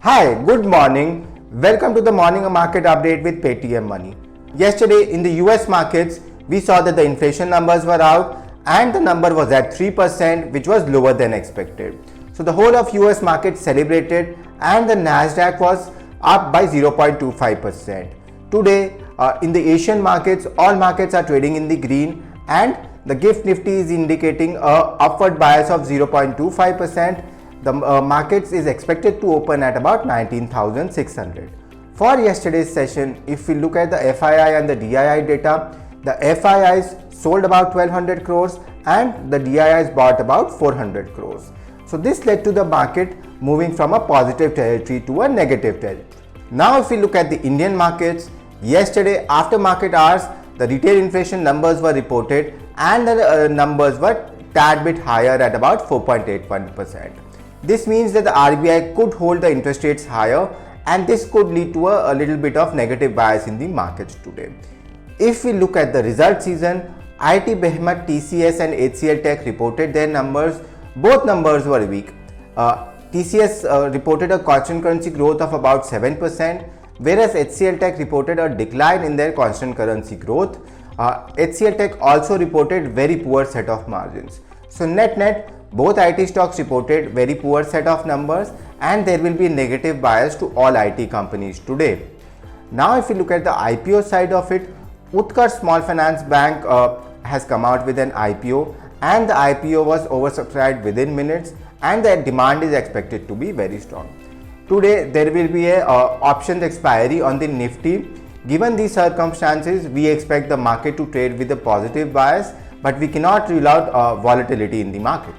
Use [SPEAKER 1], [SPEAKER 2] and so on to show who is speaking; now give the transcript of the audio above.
[SPEAKER 1] Hi, good morning. Welcome to the morning market update with Paytm Money. Yesterday in the US markets, we saw that the inflation numbers were out and the number was at 3%, which was lower than expected. So the whole of US market celebrated and the Nasdaq was up by 0.25%. Today in the Asian markets, all markets are trading in the green and the GIFT Nifty is indicating a upward bias of 0.25%. The markets is expected to open at about 19,600. For yesterday's session, if we look at the FII and the DII data, the FIIs sold about 1200 crores and the DIIs bought about 400 crores. So this led to the market moving from a positive territory to a negative territory. Now if we look at the Indian markets, yesterday after market hours, the retail inflation numbers were reported and the numbers were tad bit higher at about 4.81%. This means that the RBI could hold the interest rates higher and this could lead to a little bit of negative bias in the markets today. If we look at the result season, IT behemoth TCS and HCL Tech reported their numbers. Both numbers were weak. TCS reported a constant currency growth of about 7%, whereas HCL Tech reported a decline in their constant currency growth. HCL Tech also reported very poor set of margins. So net, both IT stocks reported very poor set of numbers and there will be negative bias to all IT companies today. Now if you look at the IPO side of it, Utkarsh Small Finance Bank has come out with an IPO and the IPO was oversubscribed within minutes and the demand is expected to be very strong. Today there will be a options expiry on the Nifty. Given these circumstances, we expect the market to trade with a positive bias, but we cannot rule out volatility in the market.